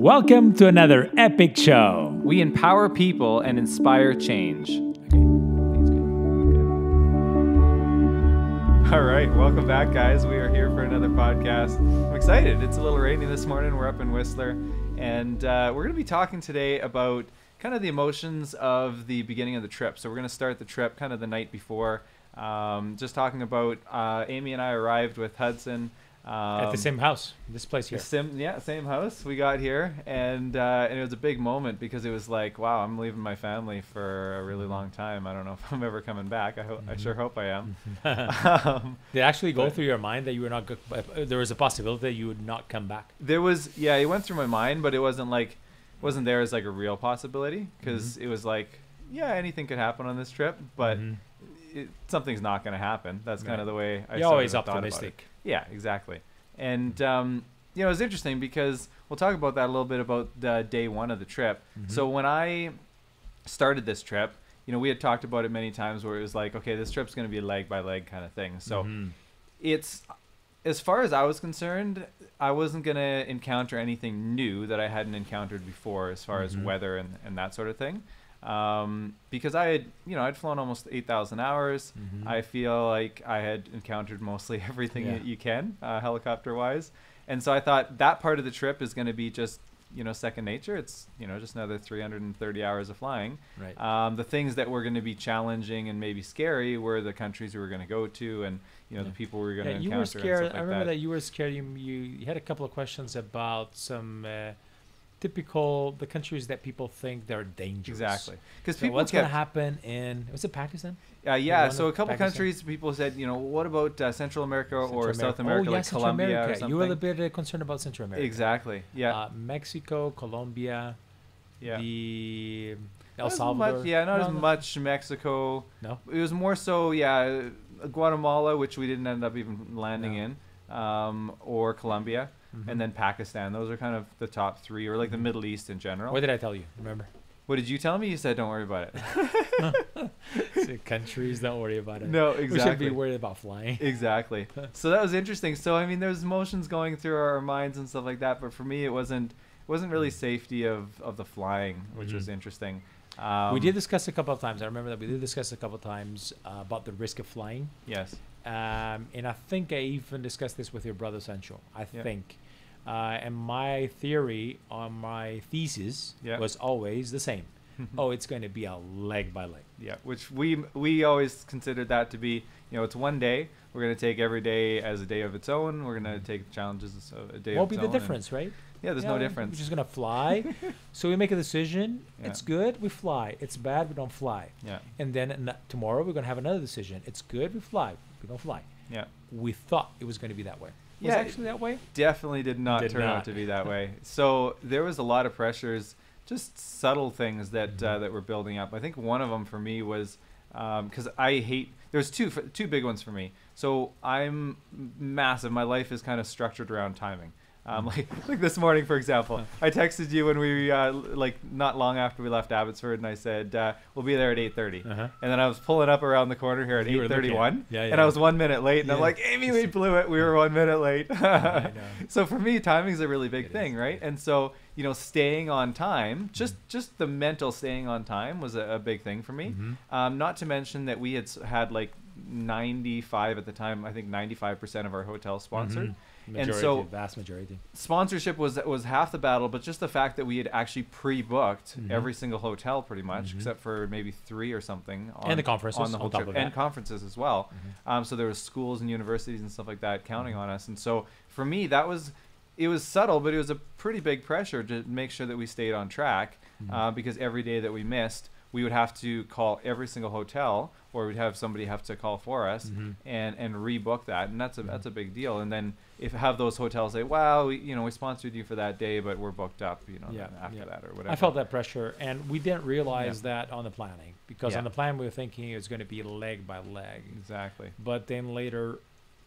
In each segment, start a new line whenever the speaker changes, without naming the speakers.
Welcome to another epic show.
We empower people and inspire change. All right, welcome back, guys. We are here for another podcast. I'm excited. It's a little rainy this morning. We're up in Whistler, and we're going to be talking today about kind of the emotions of the beginning of the trip. So we're going to start the trip kind of the night before, just talking about Amy and I arrived with Hudson.
At the same house, this place here.
Same house we got here, and it was a big moment because it was like, wow, I'm leaving my family for a really long time. I don't know if I'm ever coming back. I sure hope I am.
Did it actually go through your mind that you were not there was a possibility that you would not come back?
There was, yeah, it went through my mind, but it wasn't there as like a real possibility because it was like, yeah, anything could happen on this trip, but something's not going to happen. That's kind of the way I
You're always optimistic.
Yeah, exactly. And, it was interesting because we'll talk about that a little bit about day one of the trip. So when I started this trip, we had talked about it many times where it was like, okay, this trip's going to be a leg by leg kind of thing. So it's, as far as I was concerned, I wasn't going to encounter anything new that I hadn't encountered before as far as weather and that sort of thing. Because I had, I'd flown almost 8,000 hours. I feel like I had encountered mostly everything that you can, helicopter wise. And so I thought that part of the trip is going to be just, second nature. It's, just another 330 hours of flying.
Right.
The things that were going to be challenging and maybe scary were the countries we were going to go to and, the people we were going to encounter.
You were scared.
Like
I remember that you were scared. You had a couple of questions about some typical the countries that people think they're dangerous.
Exactly. Because
so what's going to happen in, was it Pakistan?
Yeah, so a couple countries, people said, what about Central America or South America, like Colombia or something?
You were a little bit concerned about Central America.
Exactly, yeah.
Mexico, Colombia,
El
Salvador.
Not as much Mexico.
No?
It was more so, Guatemala, which we didn't end up even landing in, or Colombia. And then Pakistan. Those are kind of the top three, or like the Middle East in general.
What did I tell you? Remember?
What did you tell me? You said don't worry about it.
So countries, don't worry about it.
No, exactly.
We should be worried about flying.
Exactly. So that was interesting. So I mean, there's emotions going through our minds and stuff like that. But for me, it wasn't really safety of the flying, which was interesting.
We did discuss a couple of times. I remember that we did discuss a couple of times about the risk of flying.
Yes.
And I think I even discussed this with your brother Sancho. I think. And my theory on my thesis was always the same. It's going to be a leg by leg.
Yeah, which we always considered that to be, it's one day. We're going to take every day as a day of its own. We're going to take challenges as a day of its own.
What will be the difference, right?
Yeah, there's no difference.
We're just going to fly. So we make a decision. Yeah. It's good, we fly. It's bad, we don't fly.
Yeah.
And then tomorrow we're going to have another decision. It's good, we fly. We don't fly.
Yeah.
We thought it was going to be that way. Was it actually that way?
Definitely did not turn out to be that way. So there was a lot of pressures, just subtle things that that were building up. I think one of them for me was because there's two big ones for me. So I'm massive. My life is kind of structured around timing. Like this morning, for example, I texted you when we not long after we left Abbotsford, and I said we'll be there at 8:30, and then I was pulling up around the corner here at 8:31, and I was 1 minute late, and I'm like, Amy, we blew it. We were 1 minute late.
I know.
So for me, timing is a really big thing, right? And so staying on time, just the mental staying on time was a big thing for me. Not to mention that we had like 95 at the time. I think 95% of our hotel sponsored.
Majority,
and so
vast majority.
Sponsorship was half the battle, but just the fact that we had actually pre-booked every single hotel pretty much, except for maybe 3 or something.
And the conferences
on the whole trip, and conferences as well. So there was schools and universities and stuff like that counting on us. And so for me, it was subtle, but it was a pretty big pressure to make sure that we stayed on track, because every day that we missed, we would have to call every single hotel, or we'd have somebody have to call for us and rebook that, and that's a big deal. And then if have those hotels say, "Wow, we sponsored you for that day, but we're booked up," after that or whatever.
I felt that pressure, and we didn't realize that on the planning, because on the plan we were thinking it was going to be leg by leg.
Exactly.
But then later,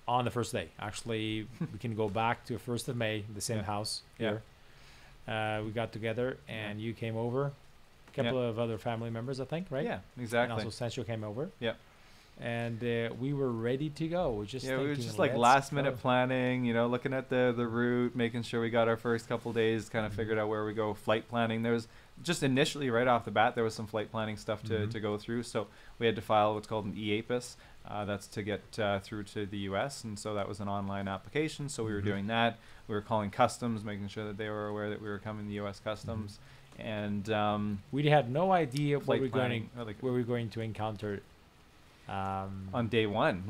on the first day, actually, we can go back to 1st of May, the same house here. We got together, and you came over. Couple of other family members, I think, right?
Yeah, exactly.
And also Sancho came over.
Yeah.
and we were ready to go. We
were just like last minute planning, looking at the route, making sure we got our first couple days kind of figured out where we go. Flight planning, there was just initially right off the bat there was some flight planning stuff to go through, so we had to file what's called an EAPIS. That's to get through to the US, and so that was an online application, so we were doing that. We were calling customs, making sure that they were aware that we were coming to US customs. And
we had no idea what we're going to encounter
on day one,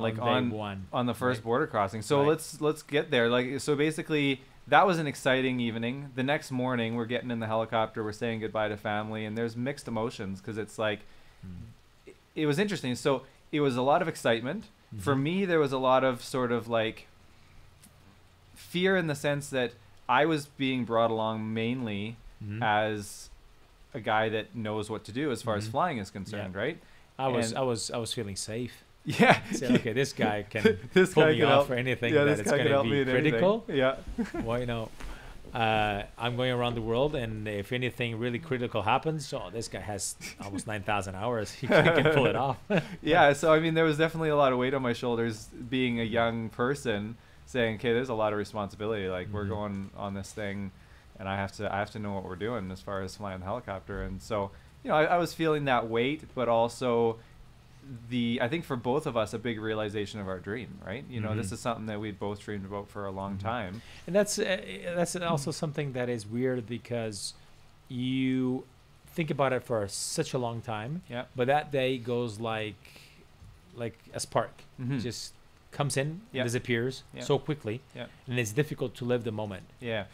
on the first border crossing. So let's get there. So basically that was an exciting evening. The next morning we're getting in the helicopter, we're saying goodbye to family, and there's mixed emotions because it's like it was interesting. So it was a lot of excitement. For me, there was a lot of sort of like fear in the sense that I was being brought along mainly as a guy that knows what to do as far as flying is concerned, right?
I was feeling safe.
Yeah.
Said, okay, this guy can pull me off for anything that it's going to be critical.
Yeah.
Well, I'm going around the world, and if anything really critical happens, this guy has almost 9,000 hours. He can pull it off.
Yeah. So I mean, there was definitely a lot of weight on my shoulders being a young person, saying, okay, there's a lot of responsibility. Like we're going on this thing, and I have to know what we're doing as far as flying the helicopter. And so, I was feeling that weight, but also I think for both of us, a big realization of our dream, right? This is something that we'd both dreamed about for a long time.
And that's also something that is weird because you think about it for such a long time, but that day goes like a spark. Just comes in, disappears so quickly, and it's difficult to live the moment.
Yeah.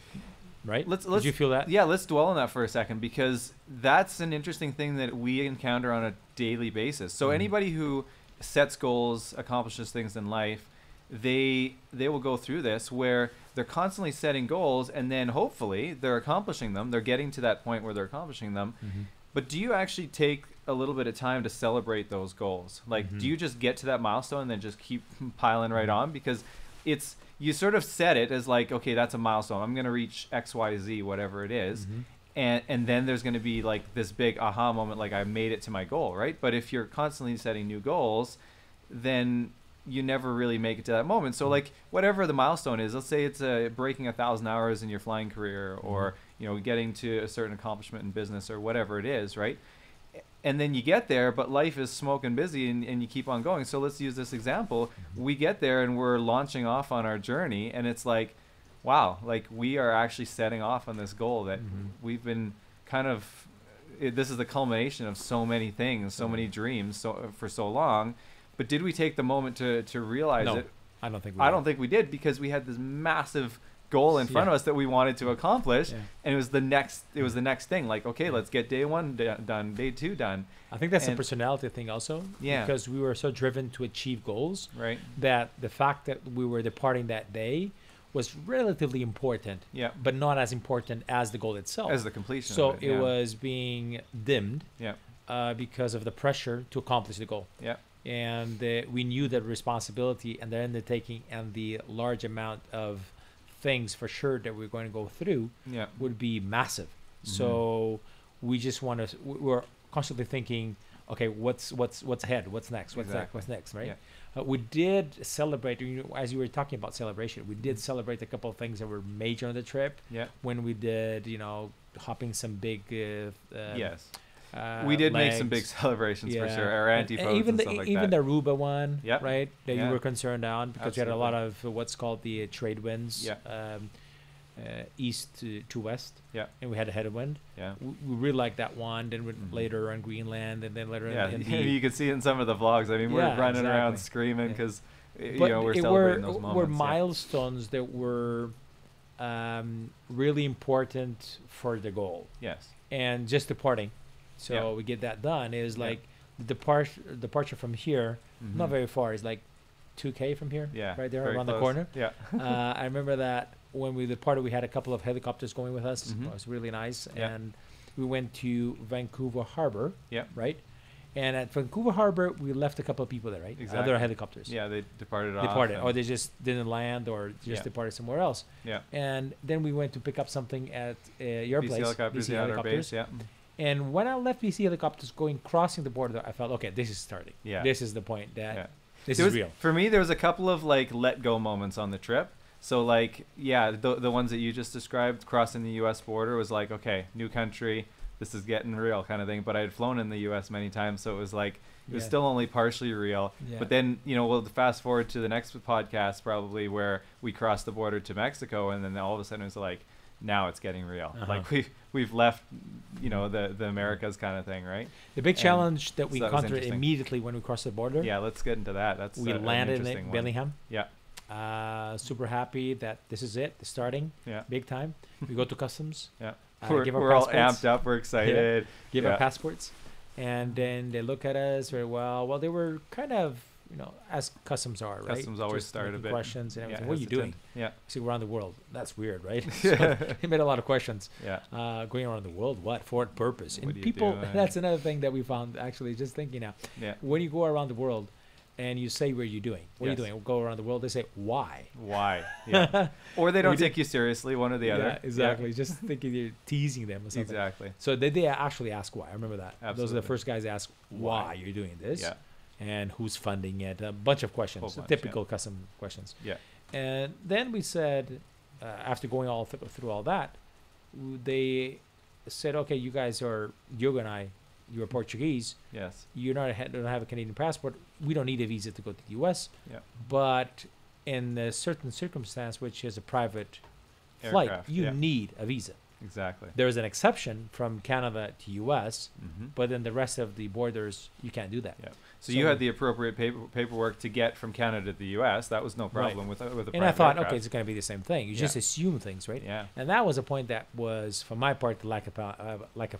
Right? Did you feel that?
Yeah, let's dwell on that for a second, because that's an interesting thing that we encounter on a daily basis. So anybody who sets goals, accomplishes things in life, they will go through this where they're constantly setting goals, and then hopefully they're accomplishing them. They're getting to that point where they're accomplishing them. But do you actually take a little bit of time to celebrate those goals? Like, do you just get to that milestone and then just keep piling right on? Because you sort of set it as like, okay, that's a milestone. I'm going to reach X, Y, Z, whatever it is. And then there's going to be like this big aha moment, like I made it to my goal, right? But if you're constantly setting new goals, then you never really make it to that moment. So like whatever the milestone is, let's say it's breaking 1,000 hours in your flying career, or getting to a certain accomplishment in business, or whatever it is, right? And then you get there, but life is smoking busy, and you keep on going. So let's use this example. We get there and we're launching off on our journey, and it's like, wow, like we are actually setting off on this goal that we've been kind of, this is the culmination of so many things, so many dreams for so long. But did we take the moment to realize it?
I don't think we did,
because we had this massive goal in front of us that we wanted to accomplish, and it was the next thing. Like, okay, let's get day one done, day two done.
I think that's a personality thing also, because we were so driven to achieve goals,
right?
That the fact that we were departing that day was relatively important, but not as important as the goal itself,
as the completion.
So
of
it was being dimmed, because of the pressure to accomplish the goal. And we knew that responsibility and the undertaking and the large amount of things for sure that we're going to go through would be massive. So we just we're constantly thinking, okay, what's ahead? What's next? What's next? Right? We did celebrate, as you were talking about celebration, we did celebrate a couple of things that were major on the trip. When we did, hopping some big
we did make some big celebrations for sure. Our antipodes and stuff like that.
Even the Aruba one, right? That you were concerned on, because we had a lot of what's called the trade winds, east to west. And we had a headwind. We really liked that one. Then later on Greenland, and then later in the,
you can see it in some of the vlogs. I mean, we're running around screaming because we're celebrating those moments.
Were milestones that were really important for the goal. And just departing. So we get that done. It was like the departure from here, not very far. It's like 2K from here, right there around the corner. I remember that when we departed, we had a couple of helicopters going with us. It was really nice. And we went to Vancouver Harbor, right? And at Vancouver Harbor, we left a couple of people there, right? Other helicopters.
They departed
or they just didn't land, or just departed somewhere else. And then we went to pick up something at your
BC
place.
Helicopters,
BC Helicopters.
Our base,
And when I left BC helicopters crossing the border, I felt, okay, this is starting.
Yeah.
This is the point that this
There
is
was,
real.
For me, there was a couple of like let go moments on the trip. So like, yeah, the ones that you just described, crossing the U.S. border, was like, okay, new country, this is getting real kind of thing. But I had flown in the U.S. many times, so it was like, it was still only partially real.
Yeah.
But then, you know, we'll fast forward to the next podcast probably where we crossed the border to Mexico, and then all of a sudden it was like, now it's getting real. Like we've left, you know, the Americas kind of thing, right?
The big challenge that we
so that was
encountered immediately when we crossed the border.
Yeah, let's get into that. That's
we landed in Bellingham.
Yeah.
Super happy that this is it, the starting.
Yeah.
Big time. We go to customs.
Yeah.
Give our
we're all
passports.
amped up. We're excited.
Give our passports. And then they look at us very well. Well, they were kind of, you know, as customs are, right?
Customs always
Just
start a bit.
questions and everything.
Yeah,
what are you doing?
Yeah.
See, around the world. That's weird, right? So he made a lot of questions.
Yeah.
Going around the world, what? For what purpose?
What
And
are you
people,
doing?
that's another thing that we found, actually, just thinking now.
Yeah.
When you go around the world and you say, what are you doing? What are you
Yes.
doing? We'll go around the world. They say, why?
Why? Yeah. Or they don't
We
take you seriously, one or the other.
Yeah, exactly. Just thinking you're teasing them or something.
Exactly.
So they actually ask why. I remember that. Those are
Absolutely.
the first guys that ask why you're doing this.
Yeah.
And who's funding it. A bunch of questions.
Whole bunch,
Typical custom questions.
Yeah.
And then we said, after going all through all that, they said, okay, you guys are, Diogo and I, you're Portuguese.
Yes.
You're not don't have a Canadian passport. We don't need a visa to go to the U.S.
Yeah.
But in a certain circumstance, which is a private flight,
Aircraft,
you
yeah.
need a visa.
Exactly.
There is an exception from Canada to U.S.,
Mm-hmm.
but then the rest of the borders, you can't do that.
Yeah. So you had the appropriate paperwork to get from Canada to the U.S. That was no problem with a private
And I thought,
aircraft.
okay, it's going to be the same thing. You just assume things, right?
Yeah.
And that was a point that was, for my part, the lack of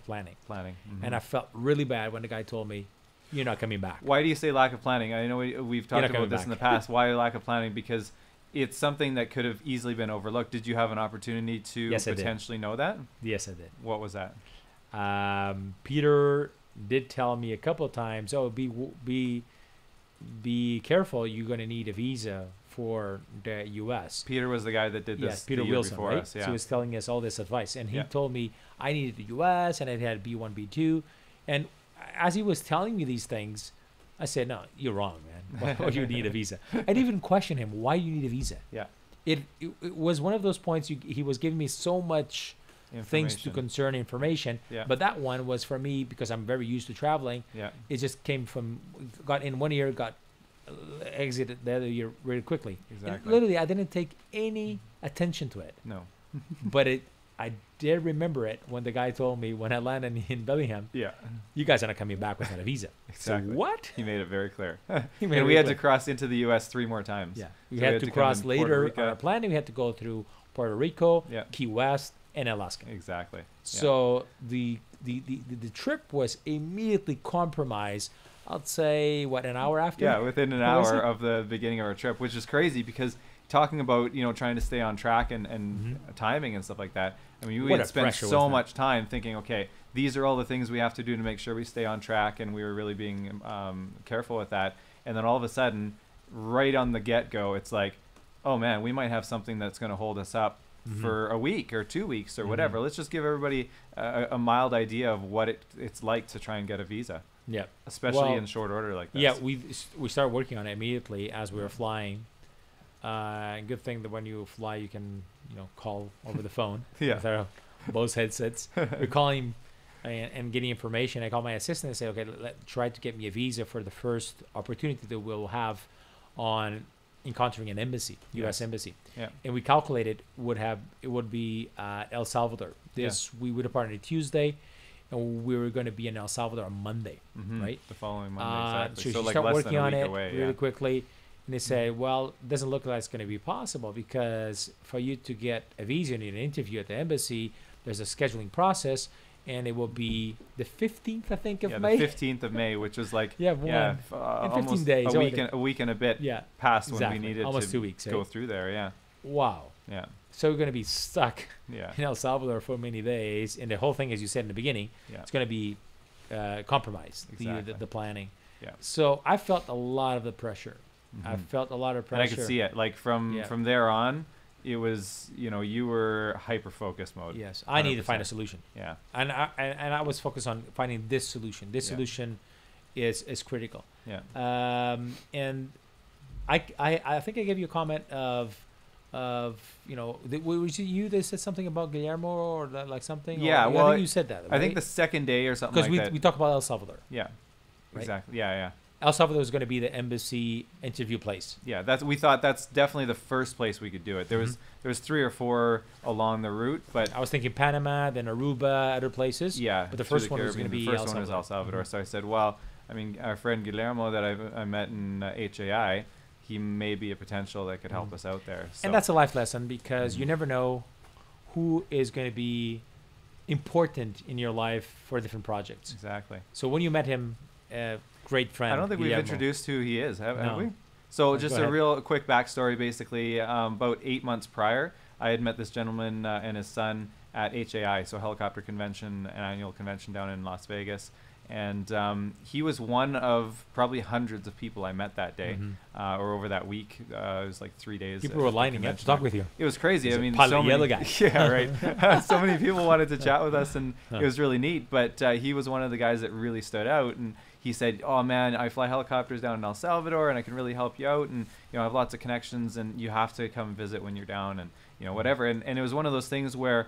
planning.
Planning. Mm-hmm.
And I felt really bad when the guy told me, "You're not coming back."
Why do you say lack of planning? I know we've talked
not
about
coming
this
back.
in the past. Why lack of planning? Because it's something that could have easily been overlooked. Did you have an opportunity to
Yes, I did.
potentially know that?
Yes, I did.
What was that?
Peter did tell me a couple of times, "Oh, be careful. You're going to need a visa for the U.S."
Peter was the guy that did this
Yes, Peter
the year
Wilson,
before
right?
us. Yeah.
So he was telling us all this advice, and he
Yeah.
told me I needed the U.S. and it had B1, B2, and as he was telling me these things, I said, "No, you're wrong, man. Why you need a visa?" I didn't even question him. Why you need a visa?
Yeah.
It was one of those points. He was giving me so much things to concern information,
Yeah.
but that one was for me because I'm very used to traveling.
Yeah.
It just came from got in one ear, got exited the other ear really quickly. And
Exactly.
literally, I didn't take any attention to it,
No.
but I did remember it when the guy told me when I landed in Bellingham,
Yeah.
"You guys are not coming back without a visa."
Exactly.
So what?
He made it very clear.
He made
And
it
we
very
had to
clear.
cross into the U.S. 3 more times.
Yeah,
So
we had to
come
cross
in Puerto
later.
Rico.
Our planning, we had to go through Puerto Rico,
Yeah.
Key West, and Alaska.
Exactly. Yeah.
So the trip was immediately compromised. I'd say an hour after.
Yeah, within an
What was
hour
it?
of the beginning of our trip, which is crazy because talking about, trying to stay on track and timing and stuff like that. I mean, we
What
had
a
spent
pressure
so
was that?
much time thinking, okay, these are all the things we have to do to make sure we stay on track, and we were really being careful with that. And then all of a sudden, right on the get-go, it's like, oh man, we might have something that's going to hold us up for a week or 2 weeks or whatever. Let's just give everybody a mild idea of what it's like to try and get a visa.
Yeah.
Especially
Well,
in short order like this.
Yeah, we started working on it immediately as we were flying. Good thing that when you fly, you can call over the phone
Yeah.
with our Bose headsets. We're calling and getting information. I called my assistant and said, "Okay, try to get me a visa for the first opportunity that we'll have on encountering an embassy, U.S. embassy."
Yeah.
And we calculated it would be El Salvador. We would depart on a Tuesday, and we were going to be in El Salvador on Monday, right?
The following Monday, exactly.
So
like
start
less
working
than a
on
week
it
away,
really quickly. And they say, well, it doesn't look like it's going to be possible because for you to get a visa, you need an interview at the embassy. There's a scheduling process, and it will be the 15th, I think, of May.
The 15th of May, which was like
in 15
almost
days.
a week and a bit past
exactly.
when we needed
almost
to
2 weeks,
go
right?
through there. Yeah,
Wow.
yeah,
So we're going to be stuck
yeah,
in El Salvador for many days, and the whole thing, as you said in the beginning,
yeah.
it's going to be compromised.
Exactly.
The planning.
Yeah.
So I felt a lot of the pressure. I felt a lot of pressure.
And I could see it, like from there on. it was, you were hyper-focus mode.
Yes, I need to find a solution.
Yeah.
And I was focused on finding this solution. This solution is critical.
Yeah.
And I think I gave you a comment of was it you that said something about Guillermo or like something?
Yeah,
I think you said that. Right?
I think the second day or something like that.
Because we talked about El Salvador.
Yeah,
right?
Exactly. Yeah.
El Salvador was going to be the embassy interview place.
Yeah, we thought that's definitely the first place we could do it. There was 3 or 4 along the route, but
I was thinking Panama, then Aruba, other places.
Yeah,
but the first one was going to be
El Salvador. So I said, well, I mean, our friend Guillermo that I met in HAI, he may be a potential that could help us out there. So.
And that's a life lesson, because you never know who is going to be important in your life for different projects.
Exactly.
So when you met him, great friend.
I don't think
Guillermo.
we've introduced who he is, have we? So just a real quick backstory, basically. About 8 months prior, I had met this gentleman and his son at HAI, so Helicopter Convention, an annual convention down in Las Vegas. And he was one of probably hundreds of people I met that day, or over that week. It was like 3 days.
People were lining up to talk with you.
It was crazy. I mean,
so many guy.
Yeah, right. So many people wanted to chat with us, and it was really neat. But he was one of the guys that really stood out, and he said, "Oh man, I fly helicopters down in El Salvador, and I can really help you out, and I have lots of connections, and you have to come visit when you're down, and whatever." And it was one of those things where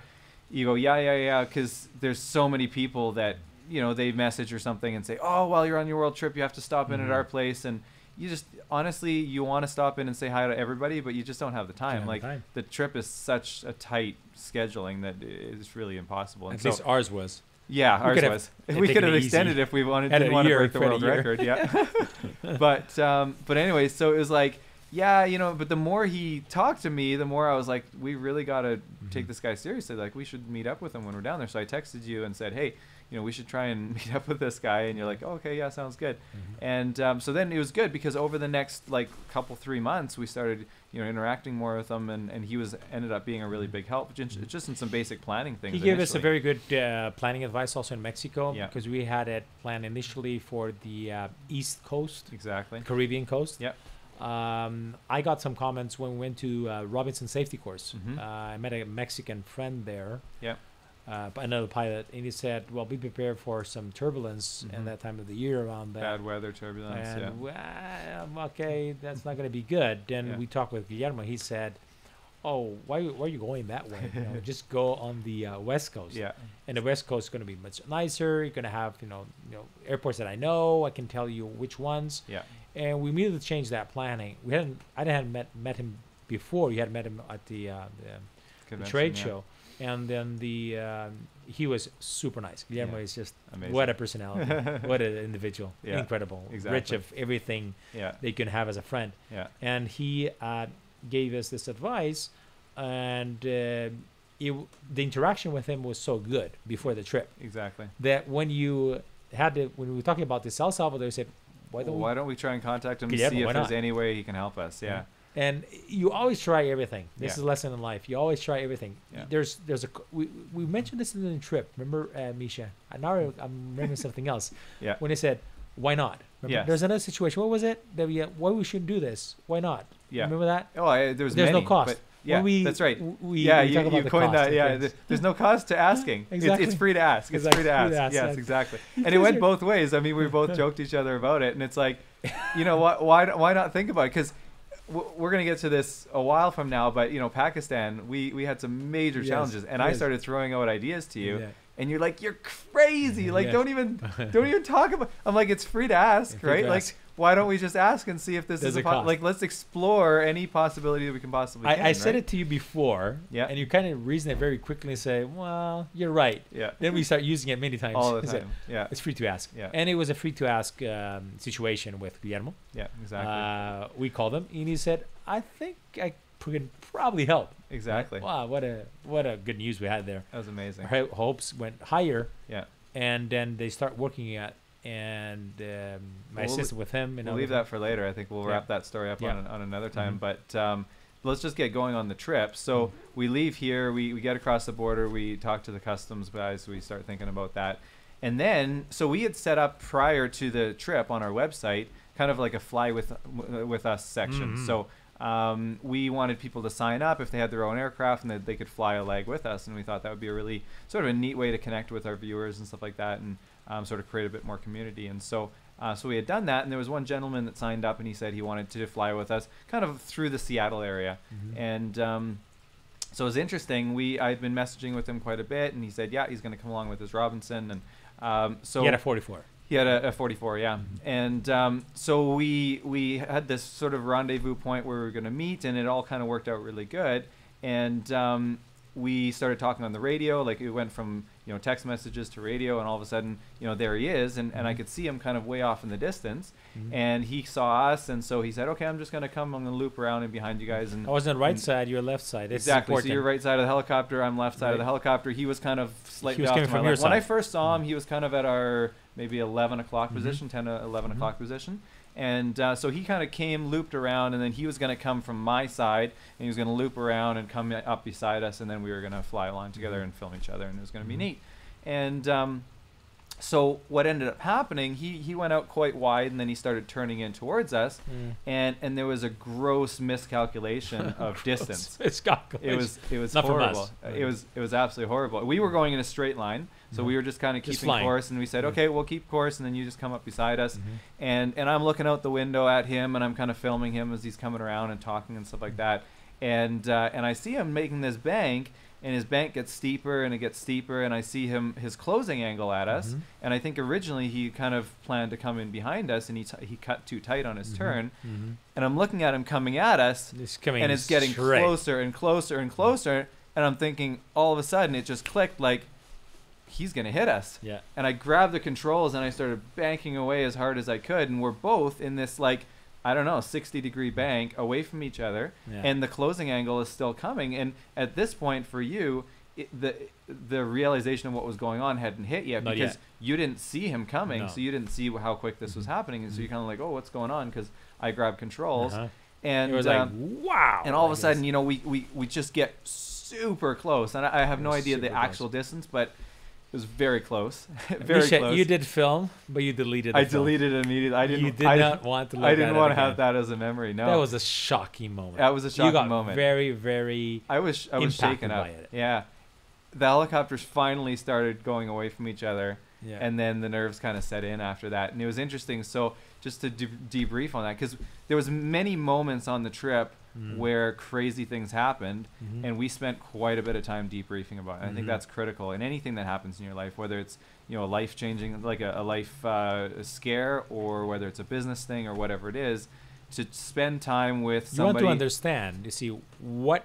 you go, yeah, because there's so many people that they message or something and say, "Oh, while you're on your world trip, you have to stop in at our place," and you just honestly you want to stop in and say hi to everybody, but you just don't have the time. The trip is such a tight scheduling that it's really impossible. And
at least ours was.
Yeah, ours was. We could have extended if we didn't want to break the world record. Yeah. But anyway, so it was like, but the more he talked to me, the more I was like, we really got to take this guy seriously. Like, we should meet up with him when we're down there. So I texted you and said, hey, we should try and meet up with this guy. And you're like, oh, okay, yeah, sounds good. And so then it was good, because over the next 3 months, we started interacting more with him, and he ended up being a really big help, just in some basic planning things.
He gave us a very good planning advice also in Mexico, because we had it planned initially for the East Coast,
exactly,
Caribbean coast.
Yeah.
I got some comments when we went to Robinson Safety Course. I met a Mexican friend there.
Yeah.
Another pilot, and he said, well, be prepared for some turbulence in that time of the year around that.
Bad weather turbulence,
and okay, that's not going to be good. Then we talked with Guillermo. He said, oh, why are you going that way? Just go on the West Coast.
Yeah.
And the West Coast is going to be much nicer. You're going to have, airports that I know. I can tell you which ones.
Yeah.
And we immediately changed that planning. I hadn't met him before. You had met him at the trade show. And then he was super nice. Guillermo is just amazing. What a personality, what an individual, incredible, rich of everything that you can have as a friend.
Yeah.
And he gave us this advice, and the interaction with him was so good before the trip.
Exactly.
That when we were talking about this El Salvador, he said, why don't we
try and contact him to see if there's any way he can help us? Yeah.
And you always try everything. This is a lesson in life. You always try everything. Yeah. We mentioned this in the trip. Remember, Misha? Now I'm remembering something else.
Yeah.
When he said, "Why not?"
Yes.
There's another situation. What was it? That why we shouldn't do this? Why not?
Yeah.
Remember that?
Oh, there's
no cost.
That's right.
You
coined that. Yeah. There's no cost to asking.
Exactly.
It's free to ask. It's free to ask. Yes, exactly. And it went both ways. I mean, we both joked each other about it, and it's like, why not think about it? Because we're going to get to this a while from now, but Pakistan, we had some major challenges, and I started throwing out ideas to you, and you're like, you're crazy, like don't even talk about. I'm like, it's free to ask, right? Like, why don't we just ask and see if this is let's explore any possibility that we can possibly.
I said it to you before, and you kind of reason it very quickly and say, well, you're right.
Yeah.
Then we start using it many times.
All the time. Yeah.
It's free to ask.
Yeah.
And it was a free to ask situation with Guillermo.
Yeah, exactly.
We called him, and he said, I think I could probably help.
Exactly.
Wow, what a good news we had there.
That was amazing.
Our hopes went higher.
Yeah.
And then they start working at. And my assistant with him.
We'll leave that for later. I think we'll wrap that story up on another time. But let's just get going on the trip. So we leave here. We get across the border. We talk to the customs guys. We start thinking about that. And then, so we had set up prior to the trip on our website kind of like a fly with us section. So We wanted people to sign up if they had their own aircraft and that they could fly a leg with us. And we thought that would be a really sort of a neat way to connect with our viewers and stuff like that, and sort of create a bit more community. And so we had done that, and there was one gentleman that signed up, and he said he wanted to fly with us kind of through the Seattle area. And so it was interesting. I'd been messaging with him quite a bit, and he said, yeah, he's going to come along with his Robinson. And so
he had a 44.
He had a 44, yeah. And so we had this sort of rendezvous point where we were going to meet, and it all kind of worked out really good. And we started talking on the radio. Like, it went from, text messages to radio, and all of a sudden, there he is. And I could see him kind of way off in the distance. And he saw us, and so he said, okay, I'm just going to come. I'm going to loop around in behind you guys. And
I was on the right side, you're left side. It's
exactly.
important.
So you're right side of the helicopter, I'm left side of the helicopter. He was kind of slightly off to my
from your
left. When
side.
I first saw him, he was kind of at our maybe 11 o'clock position, 10 to 11 o'clock position. And so he kind of came, looped around, and then he was going to come from my side, and he was going to loop around and come up beside us, and then we were going to fly along together and film each other, and it was going to be neat. And so what ended up happening, he went out quite wide, and then he started turning in towards us, and there was a gross miscalculation of distance. It was
not
horrible.
From us.
It was absolutely horrible. We were going in a straight line, so we were just kind of keeping course, and we said, okay, we'll keep course, and then you just come up beside us. And I'm looking out the window at him, and I'm kind of filming him as he's coming around and talking and stuff like that. And I see him making this bank, and his bank gets steeper and it gets steeper, and I see his closing angle at us. And I think originally he kind of planned to come in behind us, and he cut too tight on his turn. And I'm looking at him coming at us, and it's getting closer and closer and closer. And I'm thinking, all of a sudden, it just clicked, like, he's going to hit us.
Yeah.
And I grabbed the controls, and I started banking away as hard as I could. And we're both in this, like, I don't know, 60-degree bank away from each other. Yeah. And the closing angle is still coming. And at this point, for you, the realization of what was going on hadn't hit yet.
Not
because
yet.
You didn't see him coming.
No.
So you didn't see how quick this was happening. And so you're kind of like, oh, what's going on? Because I grabbed controls. And
it was like, wow.
And all of a sudden, we just get super close. And I have no idea the actual distance, but it was very close. Very close.
You did film, but you deleted it.
I deleted it immediately. I didn't
want to look
I didn't want to
again.
have that as a memory. No.
That was a shocking moment.
That was a shocking
you got
moment.
Very, very
I was shaken up.
by it.
Yeah. The helicopters finally started going away from each other.
Yeah.
And then the nerves kind of set in after that. And it was interesting. So just to debrief on that, because there was many moments on the trip where crazy things happened, and we spent quite a bit of time debriefing about it. I think that's critical in anything that happens in your life, whether it's a life-changing, like a life scare, or whether it's a business thing or whatever it is, to spend time with somebody.
You want to understand, you see, what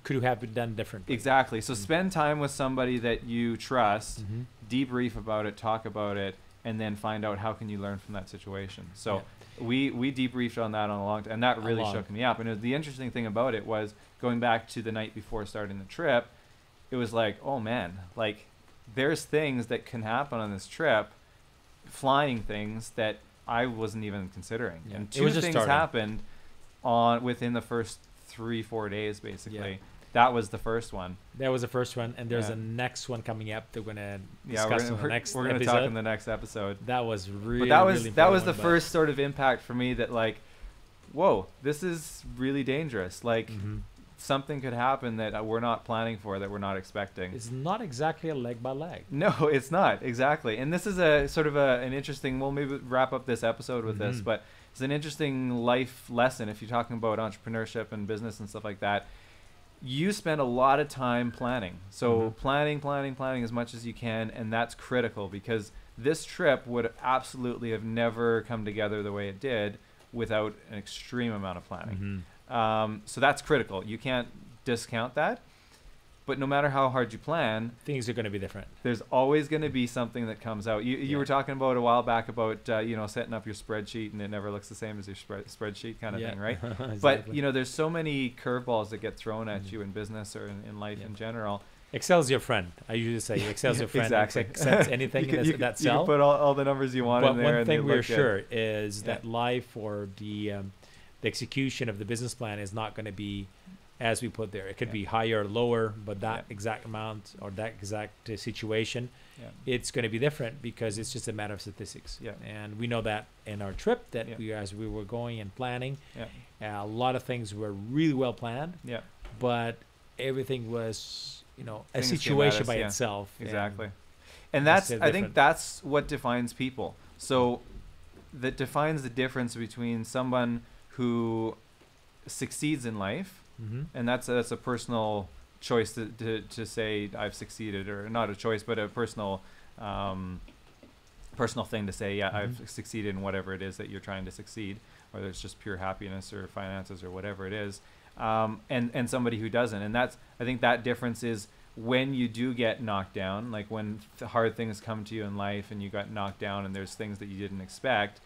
could have been done differently.
Exactly. So spend time with somebody that you trust, debrief about it, talk about it, and then find out how can you learn from that situation. So we debriefed on that on a long time, and that really shook me up. And the interesting thing about it was, going back to the night before starting the trip, it was like, oh man, like, there's things that can happen on this trip, flying things that I wasn't even considering.
Yeah.
And two things happened within the first 3-4 days, basically. Yeah. That was the first one.
That was the first one, and there's a next one coming up that we're gonna discuss in the next episode.
We're gonna talk in the next episode.
That was really,
that was the first sort of impact for me, that like, whoa, this is really dangerous. Like, something could happen that we're not planning for, that we're not expecting.
It's not exactly a leg by leg.
No, it's not exactly. And this is a sort of an interesting. We'll maybe wrap up this episode with this, but it's an interesting life lesson if you're talking about entrepreneurship and business and stuff like that. You spend a lot of time planning. So planning as much as you can, and that's critical, because this trip would absolutely have never come together the way it did without an extreme amount of planning. So that's critical. You can't discount that. But no matter how hard you plan,
things are going to be different.
There's always going to be something that comes out. You were talking about a while back about setting up your spreadsheet, and it never looks the same as your spreadsheet kind of thing, right?
Exactly.
But there's so many curveballs that get thrown at you in business or in life in general.
Excel's your friend. I usually say Excel's your friend.
Exactly.
Accepts anything in that cell.
You can put all the numbers you want in there.
But one thing we're
good.
sure is that life, or the execution of the business plan, is not going to be as we put there. It could be higher or lower, but that exact amount or that exact situation, it's going to be different, because it's just a matter of statistics. And we know that in our trip that as we were going and planning, A lot of things were really well planned.
Yeah.
But everything was, you know, a
Things came at
situation
us,
by
yeah.
itself.
Exactly.
it's
And that's,
still
I think
different.
that's what defines people. So that defines the difference between someone who succeeds in life,
Mm-hmm.
and that's a personal choice to say I've succeeded, or not a choice, but a personal personal thing to say, yeah, I've succeeded in whatever it is that you're trying to succeed, whether it's just pure happiness or finances or whatever it is, and somebody who doesn't. And that's, I think that difference is when you do get knocked down, like when hard things come to you in life and you got knocked down and there's things that you didn't expect,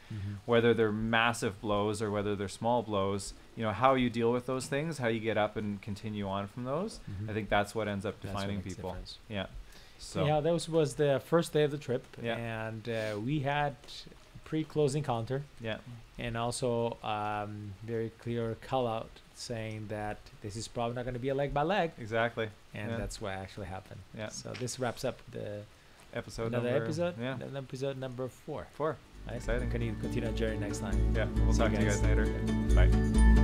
whether they're massive blows or whether they're small blows, you know, how you deal with those things, how you get up and continue on from those, I think that's what ends up
That's what
defining
makes
people.
difference.
Yeah. So
Yeah, that was the first day of the trip,
Yeah.
and we had pre-close encounter,
yeah,
and also very clear call out saying that this is probably not going to be a leg by leg,
exactly.
and
Yeah.
that's what actually happened.
Yeah.
So this wraps up the
Episode
another
number,
episode,
yeah,
another episode number 4.
4.
Right?
Exciting.
Continue our journey next time.
Yeah, we'll
See you
talk to you
guys.
guys later. Bye.